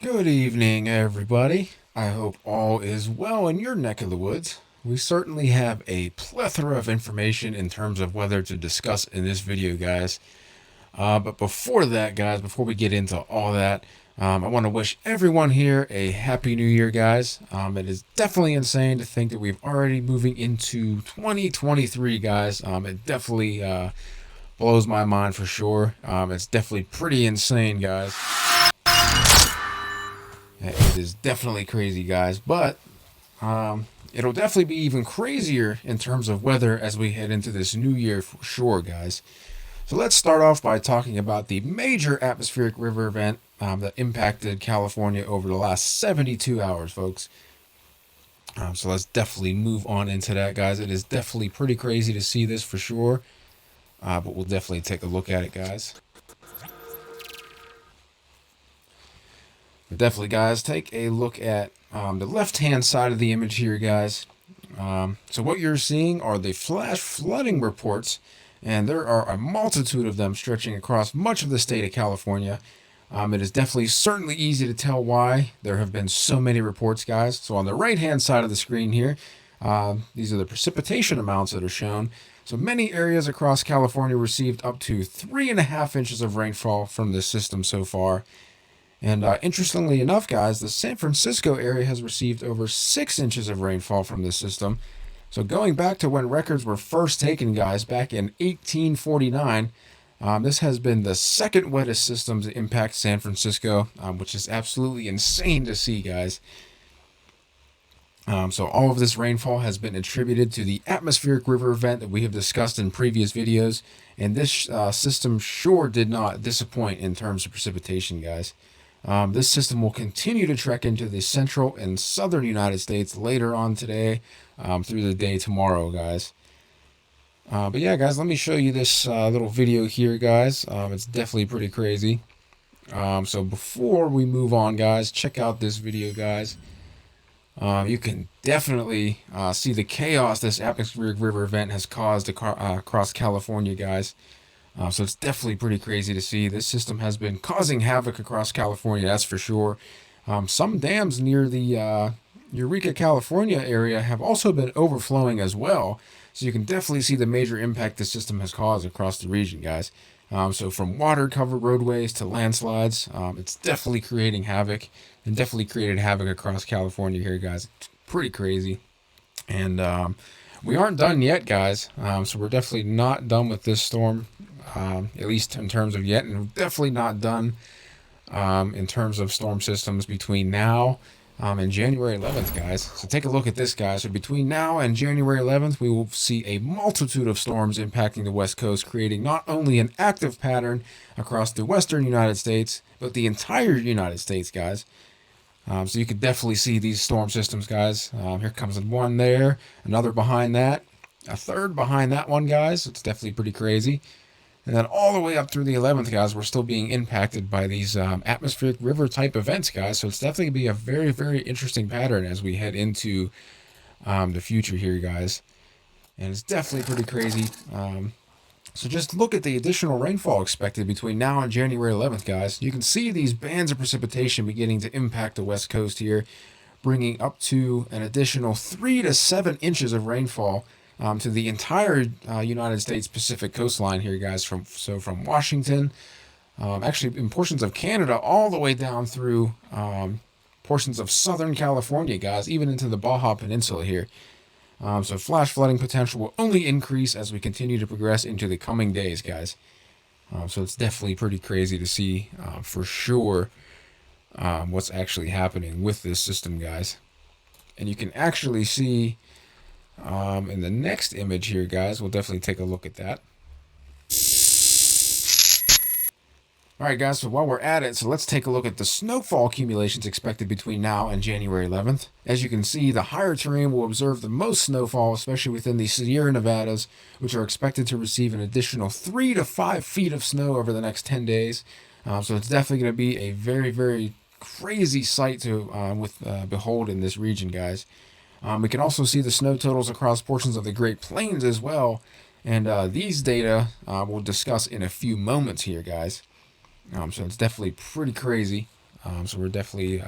Good evening, everybody. I hope all is well in your neck of the woods. We certainly have a plethora of information in terms of weather to discuss in this video, guys. But before that, guys, before we get into all that, I want to wish everyone here a happy new year, guys. It is definitely insane to think that we've already moving into 2023, guys. It definitely blows my mind for sure. It's definitely pretty insane, guys. It is definitely crazy, guys, but it'll definitely be even crazier in terms of weather as we head into this new year for sure, guys. So let's start off by talking about the major atmospheric river event that impacted California over the last 72 hours, folks. So let's definitely move on into that, guys. It is definitely pretty crazy to see this for sure, but we'll definitely take a look at it, guys. But definitely, guys, take a look at the left-hand side of the image here, guys. So what you're seeing are the flash flooding reports, and there are a multitude of them stretching across much of the state of California. It is definitely certainly easy to tell why there have been so many reports, guys. So on the right-hand side of the screen here, these are the precipitation amounts that are shown. So many areas across California received up to 3.5 inches of rainfall from this system so far. And interestingly enough, guys, the San Francisco area has received over 6 inches of rainfall from this system. So going back to when records were first taken, guys, back in 1849, this has been the second wettest system to impact San Francisco, which is absolutely insane to see, guys. So all of this rainfall has been attributed to the atmospheric river event that we have discussed in previous videos, and this system sure did not disappoint in terms of precipitation, guys. This system will continue to trek into the central and southern United States later on today, through the day tomorrow, guys. But yeah, guys, let me show you this little video here, guys. It's definitely pretty crazy. So before we move on, guys, check out this video, guys. You can definitely see the chaos this atmospheric river event has caused across California, guys. So it's definitely pretty crazy to see. This system has been causing havoc across California, that's for sure. Some dams near the Eureka, California area have also been overflowing as well. So you can definitely see the major impact this system has caused across the region, guys. So from water-covered roadways to landslides, it's definitely creating havoc and definitely created havoc across California here, guys. It's pretty crazy. And we aren't done yet, guys. So we're definitely not done with this storm, at least in terms of yet. And we're definitely not done in terms of storm systems between now and January 11th, guys. So take a look at this, guys. So between now and January 11th, we will see a multitude of storms impacting the West Coast, creating not only an active pattern across the western United States, but the entire United States, guys. So you could definitely see these storm systems, guys. Here comes one there, another behind that, a third behind that one, guys. It's definitely pretty crazy. And then all the way up through the 11th, guys, we're still being impacted by these atmospheric river type events, guys. So it's definitely going to be a very, very interesting pattern as we head into the future here, guys. And it's definitely pretty crazy. So just look at the additional rainfall expected between now and January 11th, guys. You can see these bands of precipitation beginning to impact the West Coast here, bringing up to an additional 3 to 7 inches of rainfall to the entire United States Pacific coastline here, guys. From Washington, actually in portions of Canada, all the way down through portions of Southern California, guys, even into the Baja Peninsula here. So flash flooding potential will only increase as we continue to progress into the coming days, guys. So it's definitely pretty crazy to see for sure what's actually happening with this system, guys. And you can actually see in the next image here, guys, we'll definitely take a look at that. All right, guys, so while we're at it, so let's take a look at the snowfall accumulations expected between now and January 11th. As you can see, the higher terrain will observe the most snowfall, especially within the Sierra Nevadas, which are expected to receive an additional 3 to 5 feet of snow over the next 10 days. So it's definitely going to be a very, very crazy sight to behold in this region, guys. We can also see the snow totals across portions of the Great Plains as well, and these data we'll discuss in a few moments here, guys. So it's definitely pretty crazy. So we're definitely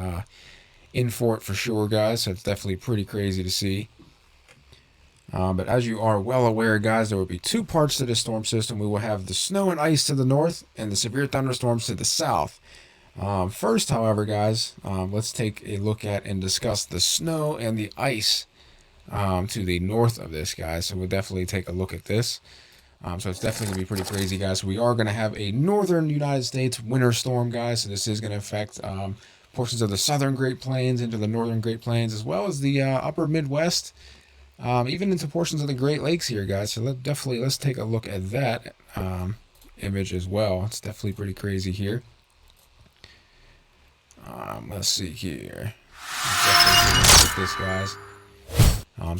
in for it for sure, guys. So it's definitely pretty crazy to see. But as you are well aware, guys, there will be two parts to this storm system. We will have the snow and ice to the north and the severe thunderstorms to the south. First, however, guys, let's take a look at and discuss the snow and the ice to the north of this, guys. So we'll definitely take a look at this. So it's definitely going to be pretty crazy, guys. So we are going to have a northern United States winter storm, guys. So this is going to affect portions of the southern Great Plains into the northern Great Plains, as well as the upper Midwest, even into portions of the Great Lakes here, guys. So let's take a look at that image as well. It's definitely pretty crazy here. Let's see here. Let's definitely take a look at this, guys.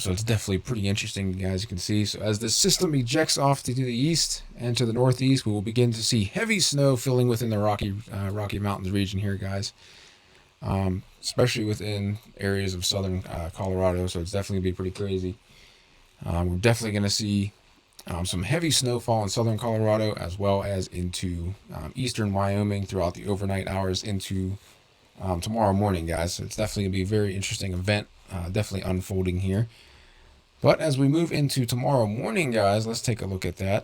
So it's definitely pretty interesting, guys. You can see. So as the system ejects off to the east and to the northeast, we will begin to see heavy snow filling within the Rocky Mountains region here, guys. Especially within areas of southern Colorado. So it's definitely going to be pretty crazy. We're definitely going to see some heavy snowfall in southern Colorado, as well as into eastern Wyoming throughout the overnight hours into tomorrow morning, guys. So it's definitely going to be a very interesting event. Definitely unfolding here. But as we move into tomorrow morning, guys, let's take a look at that.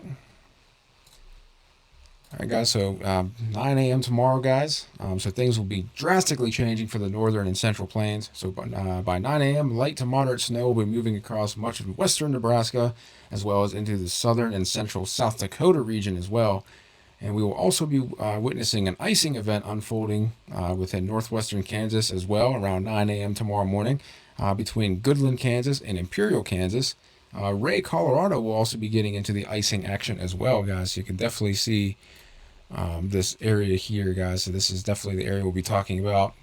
All right, guys, so 9 a.m. tomorrow, guys. So things will be drastically changing for the northern and central plains. So by 9 a.m., light to moderate snow will be moving across much of western Nebraska, as well as into the southern and central South Dakota region as well. And we will also be witnessing an icing event unfolding within northwestern Kansas as well around 9 a.m. tomorrow morning. Between Goodland, Kansas and Imperial, Kansas. Ray, Colorado will also be getting into the icing action as well, guys. So you can definitely see this area here, guys. So this is definitely the area we'll be talking about.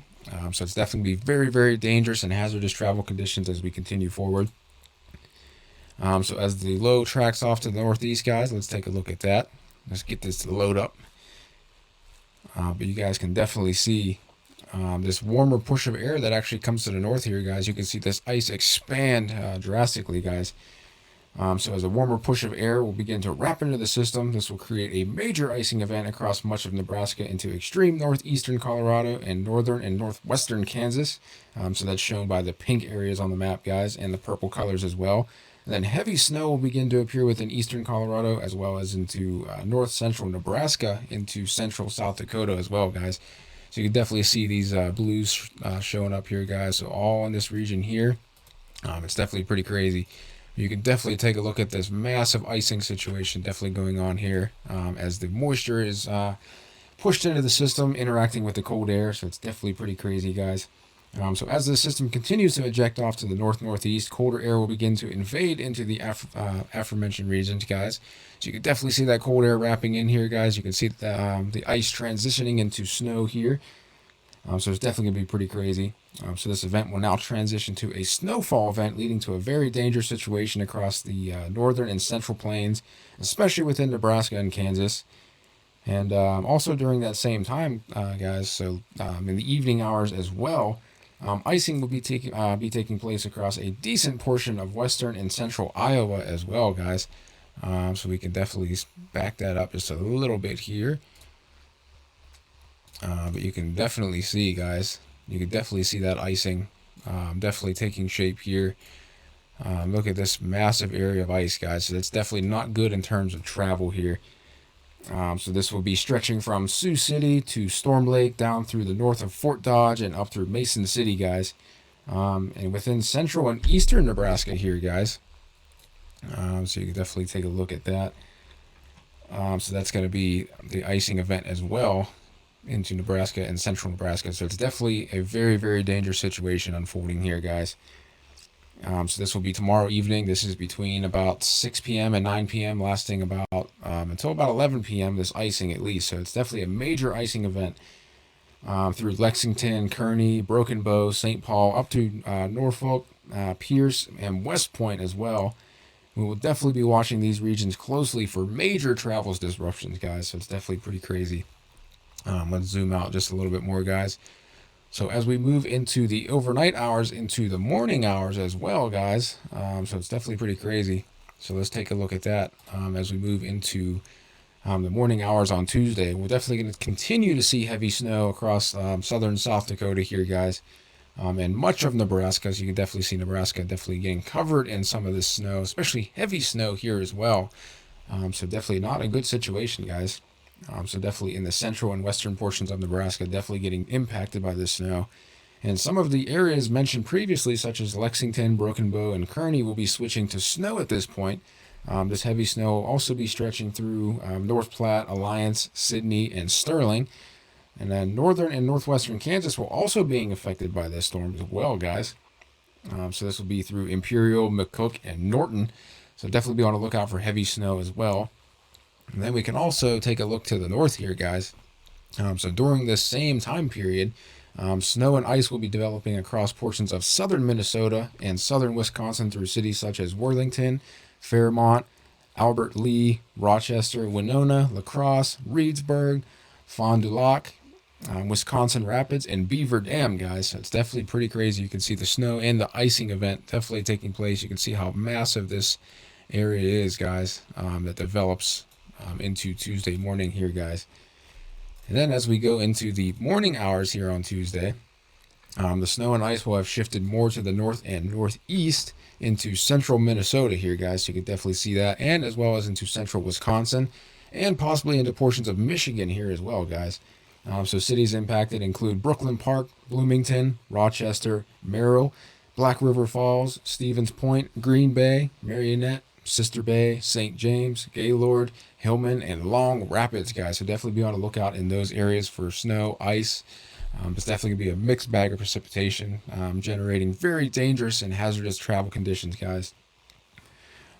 So it's definitely be very, very dangerous and hazardous travel conditions as we continue forward. So as the low tracks off to the northeast, guys, let's take a look at that. Let's get this to load up. But you guys can definitely see this warmer push of air that actually comes to the north here, guys. You can see this ice expand drastically, guys. So as a warmer push of air will begin to wrap into the system, this will create a major icing event across much of Nebraska into extreme northeastern Colorado and northern and northwestern Kansas. So that's shown by the pink areas on the map, guys, and the purple colors as well. And then heavy snow will begin to appear within eastern Colorado, as well as into north central Nebraska, into central South Dakota as well, guys. So you can definitely see these blues showing up here, guys. So all in this region here, it's definitely pretty crazy. You can definitely take a look at this massive icing situation definitely going on here as the moisture is pushed into the system, interacting with the cold air. So it's definitely pretty crazy, guys. So as the system continues to eject off to the north-northeast, colder air will begin to invade into the aforementioned regions, guys. So you can definitely see that cold air wrapping in here, guys. You can see the ice transitioning into snow here. So it's definitely going to be pretty crazy. So this event will now transition to a snowfall event, leading to a very dangerous situation across the northern and central plains, especially within Nebraska and Kansas. And also during that same time, guys, so in the evening hours as well, icing will be taking place across a decent portion of western and central Iowa as well, guys. So we can definitely back that up just a little bit here. But you can definitely see, guys, you can definitely see that icing definitely taking shape here. Look at this massive area of ice, guys. So that's definitely not good in terms of travel here. So this will be stretching from Sioux City to Storm Lake, down through the north of Fort Dodge and up through Mason City, guys. And within central and eastern Nebraska here, guys. So you can definitely take a look at that. So that's going to be the icing event as well into Nebraska and central Nebraska. So it's definitely a very, very dangerous situation unfolding here, guys. So this will be tomorrow evening. This is between about 6 p.m. and 9 p.m., lasting about until about 11 p.m., this icing at least. So it's definitely a major icing event through Lexington, Kearney, Broken Bow, St. Paul, up to Norfolk, Pierce, and West Point as well. We will definitely be watching these regions closely for major travel disruptions, guys. So it's definitely pretty crazy. Let's zoom out just a little bit more, guys. So as we move into the overnight hours, into the morning hours as well, guys. So it's definitely pretty crazy. So let's take a look at that as we move into the morning hours on Tuesday. We're definitely going to continue to see heavy snow across southern South Dakota here, guys. And much of Nebraska, as you can definitely see Nebraska definitely getting covered in some of this snow, especially heavy snow here as well. So definitely not a good situation, guys. So definitely in the central and western portions of Nebraska, definitely getting impacted by this snow. And some of the areas mentioned previously, such as Lexington, Broken Bow, and Kearney, will be switching to snow at this point. This heavy snow will also be stretching through North Platte, Alliance, Sidney, and Sterling. And then northern and northwestern Kansas will also being affected by this storm as well, guys. So this will be through Imperial, McCook, and Norton. So definitely be on the lookout for heavy snow as well. And then we can also take a look to the north here, guys. So during this same time period, snow and ice will be developing across portions of southern Minnesota and southern Wisconsin through cities such as Worthington, Fairmont, Albert Lee, Rochester, Winona, La Crosse, Reedsburg, Fond du Lac, Wisconsin Rapids, and Beaver Dam, guys. It's definitely pretty crazy. You can see the snow and the icing event definitely taking place. You can see how massive this area is, guys, that develops into Tuesday morning here, guys. And then as we go into the morning hours here on Tuesday, the snow and ice will have shifted more to the north and northeast into central Minnesota here, guys. So you can definitely see that, and as well as into central Wisconsin, and possibly into portions of Michigan here as well, guys. So cities impacted include Brooklyn Park, Bloomington, Rochester, Merrill, Black River Falls, Stevens Point, Green Bay, Marionette, Sister Bay, St. James, Gaylord, Hillman, and Long Rapids, guys. So definitely be on the lookout in those areas for snow, ice. It's definitely going to be a mixed bag of precipitation, generating very dangerous and hazardous travel conditions, guys.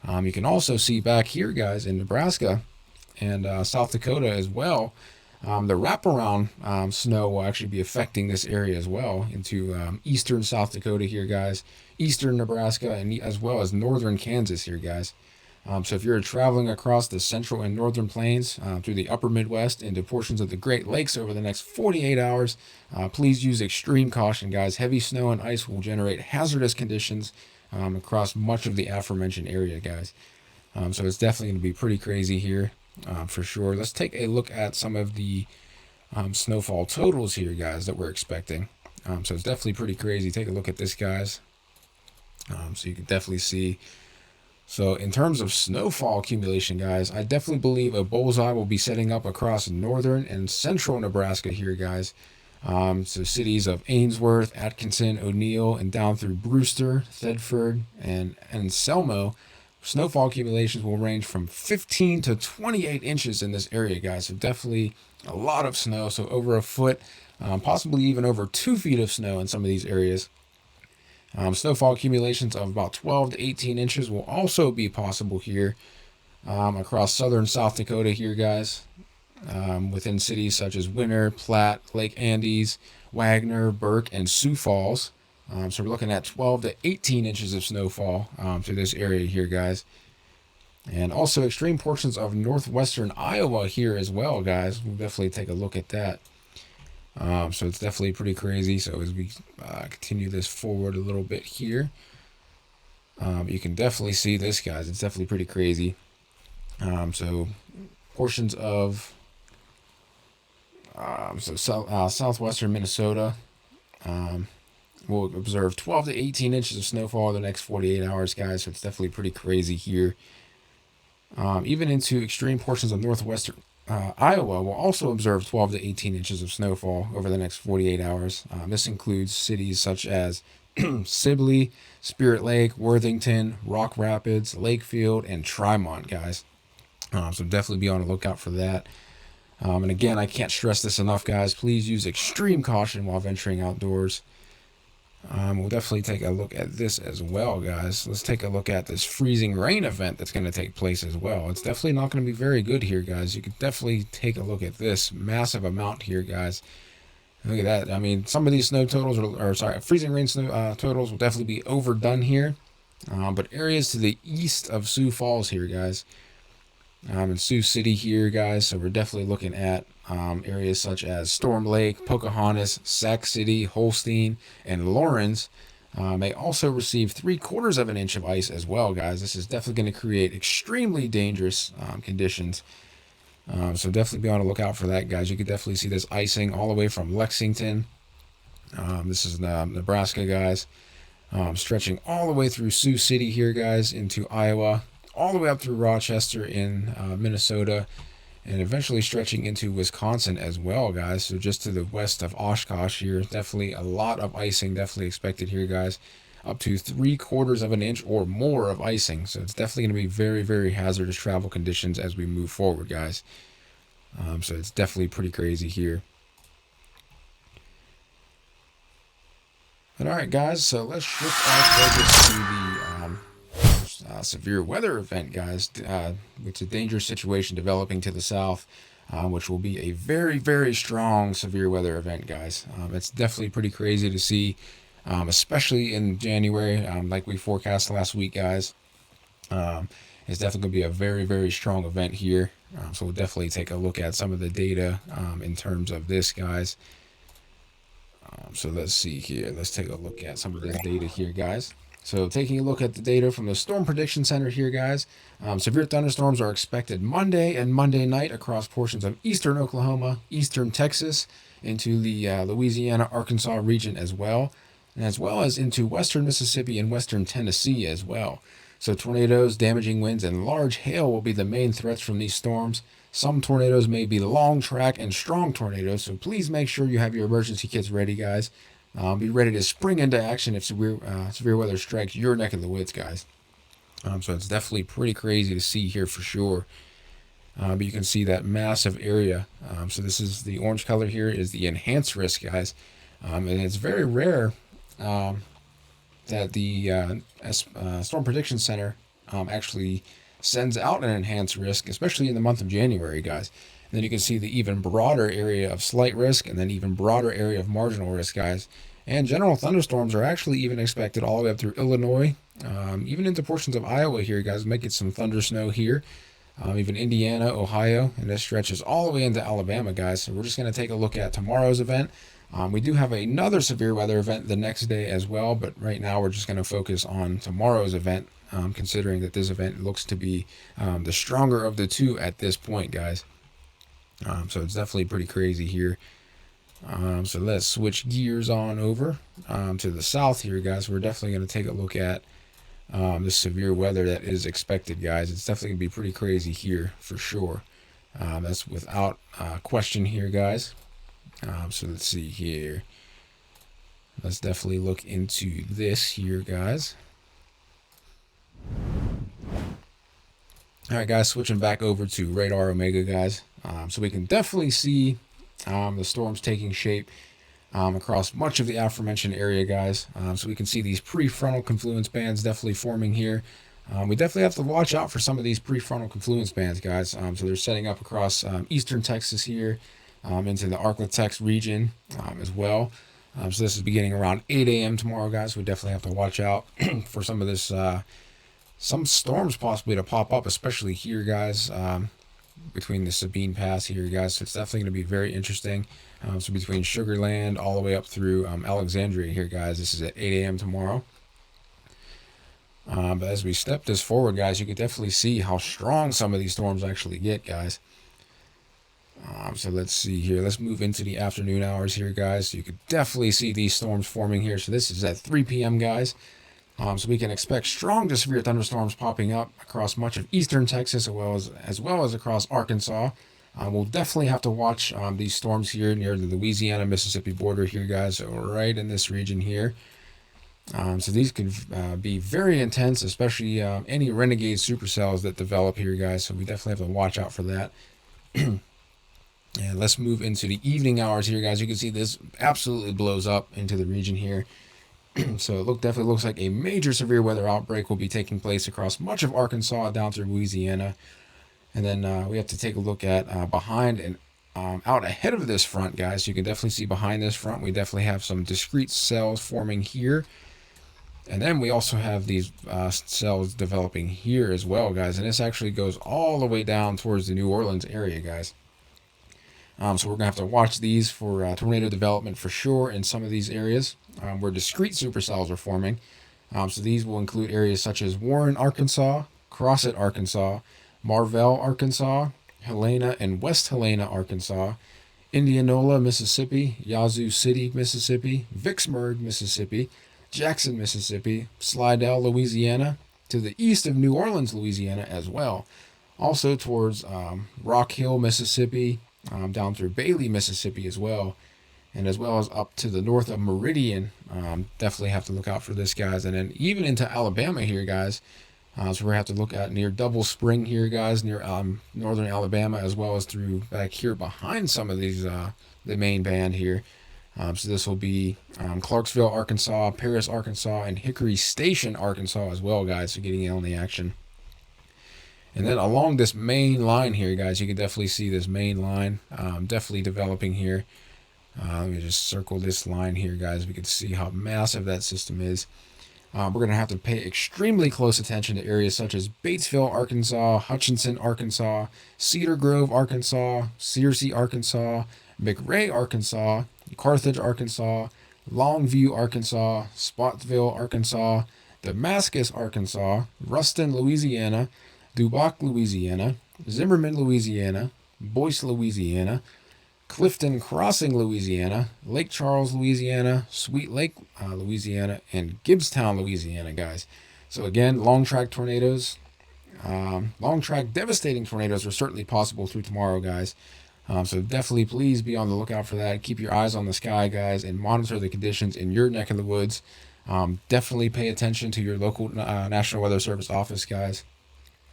You can also see back here, guys, in Nebraska and South Dakota as well, the wraparound snow will actually be affecting this area as well into eastern South Dakota here, guys, eastern Nebraska, and as well as northern Kansas here, guys. So if you're traveling across the central and northern plains through the upper Midwest into portions of the Great Lakes over the next 48 hours, please use extreme caution, guys. Heavy snow and ice will generate hazardous conditions across much of the aforementioned area, guys. So it's definitely going to be pretty crazy here. For sure. Let's take a look at some of the snowfall totals here, guys, that we're expecting. So it's definitely pretty crazy. Take a look at this, guys. So you can definitely see. So in terms of snowfall accumulation, guys, I definitely believe a bullseye will be setting up across northern and central Nebraska here, guys. So cities of Ainsworth, Atkinson, O'Neill, and down through Brewster, Thedford, and Selmo. Snowfall accumulations will range from 15 to 28 inches in this area, guys. So definitely a lot of snow. So over a foot, possibly even over 2 feet of snow in some of these areas. Snowfall accumulations of about 12 to 18 inches will also be possible here across southern South Dakota here, guys. Within cities such as Winter, Platte, Lake Andes, Wagner, Burke, and Sioux Falls. So we're looking at 12 to 18 inches of snowfall through this area here, guys. And also extreme portions of northwestern Iowa here as well, guys. We'll definitely take a look at that. So it's definitely pretty crazy. So as we continue this forward a little bit here, you can definitely see this, guys. It's definitely pretty crazy. So portions of southwestern Minnesota, we'll observe 12 to 18 inches of snowfall in the next 48 hours, guys. So it's definitely pretty crazy here. Even into extreme portions of northwestern Iowa, we'll also observe 12 to 18 inches of snowfall over the next 48 hours. This includes cities such as Sibley, Spirit Lake, Worthington, Rock Rapids, Lakefield, and Trimont, guys. So definitely be on the lookout for that. And again, I can't stress this enough, guys. Please use extreme caution while venturing outdoors. We'll definitely take a look at this as well, guys. Let's take a look at this freezing rain event that's going to take place as well. It's definitely not going to be very good here, guys. You can definitely take a look at this massive amount here, guys. Look at that. I mean, some of these snow totals, freezing rain snow totals will definitely be overdone here. But areas to the east of Sioux Falls here, guys. In Sioux City here, guys. So we're definitely looking at areas such as Storm Lake, Pocahontas, Sac City, Holstein, and Lawrence. May also receive 3/4 of an inch of ice as well, guys. This is definitely going to create extremely dangerous conditions. So definitely be on the lookout for that, guys. You could definitely see this icing all the way from Lexington. This is Nebraska, guys. Stretching all the way through Sioux City here, guys, into Iowa, all the way up through Rochester in Minnesota, and eventually stretching into Wisconsin as well, guys. So just to the west of Oshkosh here, definitely a lot of icing definitely expected here, guys. Up to 3/4 of an inch or more of icing. So it's definitely going to be very, very hazardous travel conditions as we move forward, guys. So it's definitely pretty crazy here. All right, guys, so let's shift our focus to the severe weather event, guys. It's a dangerous situation developing to the south, which will be a very, very strong severe weather event, guys. It's definitely pretty crazy to see, especially in January, like we forecast last week, guys. It's definitely going to be a very, very strong event here. So we'll definitely take a look at some of the data in terms of this, guys. So let's see here. Let's take a look at some of this data here, guys. So taking a look at the data from the Storm Prediction Center here, guys. Severe thunderstorms are expected Monday and Monday night across portions of eastern Oklahoma, eastern Texas, into the Louisiana, Arkansas region as well as into western Mississippi and western Tennessee as well. So tornadoes, damaging winds, and large hail will be the main threats from these storms. Some tornadoes may be long track and strong tornadoes, so please make sure you have your emergency kits ready, guys. Be ready to spring into action if severe weather strikes your neck of the woods, guys. So it's definitely pretty crazy to see here for sure. But you can see that massive area. So this is the orange color here is the enhanced risk, guys. And it's very rare that the Storm Prediction Center actually sends out an enhanced risk, especially in the month of January, guys. And then you can see the even broader area of slight risk and then even broader area of marginal risk, guys. And general thunderstorms are actually even expected all the way up through Illinois, even into portions of Iowa here, guys. Might get some thunder snow here, even Indiana, Ohio, and this stretches all the way into Alabama, guys. So we're just going to take a look at tomorrow's event. We do have another severe weather event the next day as well, but right now we're just going to focus on tomorrow's event, considering that this event looks to be the stronger of the two at this point, guys. So it's definitely pretty crazy here. So let's switch gears on over to the south here, guys. We're definitely going to take a look at the severe weather that is expected, guys. It's definitely going to be pretty crazy here for sure. That's without question here, guys. So let's see here. Let's definitely look into this here, guys. All right, guys, switching back over to radar Omega, guys. So we can definitely see the storms taking shape across much of the aforementioned area, guys. So we can see these prefrontal confluence bands definitely forming here. We definitely have to watch out for some of these prefrontal confluence bands, guys. So they're setting up across eastern Texas here, into the Arklatex region as well. So this is beginning around 8 a.m. tomorrow, guys. We definitely have to watch out for some of this, some storms possibly to pop up, especially here, guys, between the Sabine Pass here, guys. So it's definitely going to be very interesting. So between Sugar Land all the way up through Alexandria here, guys. This is at 8 a.m. tomorrow. But as we step this forward, guys, you can definitely see how strong some of these storms actually get, guys. So let's see here. Let's move into the afternoon hours here, guys. So you could definitely see these storms forming here. So this is at 3 p.m., guys. So we can expect strong to severe thunderstorms popping up across much of eastern Texas as well as across Arkansas. We'll definitely have to watch these storms here near the Louisiana-Mississippi border here, guys. So right in this region here. So these could be very intense, especially any renegade supercells that develop here, guys. So we definitely have to watch out for that. And let's move into the evening hours here, guys. You can see this absolutely blows up into the region here. So it definitely looks like a major severe weather outbreak will be taking place across much of Arkansas down through Louisiana. And then we have to take a look at behind and out ahead of this front, guys. You can definitely see behind this front, we definitely have some discrete cells forming here. And then we also have these cells developing here as well, guys. And this actually goes all the way down towards the New Orleans area, guys. So we're going to have to watch these for tornado development for sure in some of these areas where discrete supercells are forming. So these will include areas such as Warren, Arkansas, Crossett, Arkansas, Marvell, Arkansas, Helena and West Helena, Arkansas, Indianola, Mississippi, Yazoo City, Mississippi, Vicksburg, Mississippi, Jackson, Mississippi, Slidell, Louisiana, to the east of New Orleans, Louisiana as well. Also towards Rock Hill, Mississippi, down through Bailey, Mississippi as well. And as well as up to the north of Meridian. Definitely have to look out for this, guys. And then even into Alabama here, guys. So we have to look at near Double Spring here, guys, near northern Alabama, as well as through back here behind some of these, the main band here. So this will be Clarksville, Arkansas, Paris, Arkansas, and Hickory Station, Arkansas as well, guys. So getting in on the action. And then along this main line here, guys, you can definitely see this main line definitely developing here. Let me just circle this line here, guys. We can see how massive that system is. We're going to have to pay extremely close attention to areas such as Batesville, Arkansas, Hutchinson, Arkansas, Cedar Grove, Arkansas, Searcy, Arkansas, McRae, Arkansas, Carthage, Arkansas, Longview, Arkansas, Spotsville, Arkansas, Damascus, Arkansas, Ruston, Louisiana, Dubuque, Louisiana, Zimmerman, Louisiana, Boyce, Louisiana, Clifton Crossing, Louisiana, Lake Charles, Louisiana, Sweet Lake, Louisiana, and Gibbstown, Louisiana, guys. So again, long track tornadoes, long track devastating tornadoes are certainly possible through tomorrow, guys. So definitely please be on the lookout for that. Keep your eyes on the sky, guys, and monitor the conditions in your neck of the woods. Definitely pay attention to your local National Weather Service office, guys.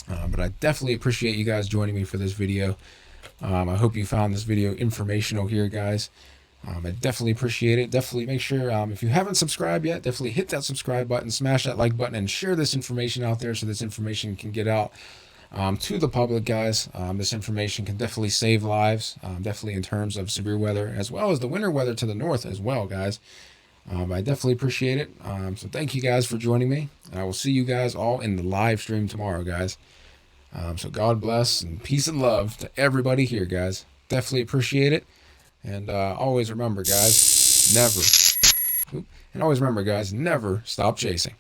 But I definitely appreciate you guys joining me for this video. I hope you found this video informational here, guys. I definitely appreciate it. Definitely make sure, if you haven't subscribed yet, definitely hit that subscribe button, smash that like button, and share this information out there so this information can get out to the public, guys. This information can definitely save lives, definitely in terms of severe weather, as well as the winter weather to the north as well, guys. I definitely appreciate it. So thank you guys for joining me, and I will see you guys all in the live stream tomorrow, guys. So God bless and peace and love to everybody here, guys. Definitely appreciate it. And always remember, guys, never stop chasing.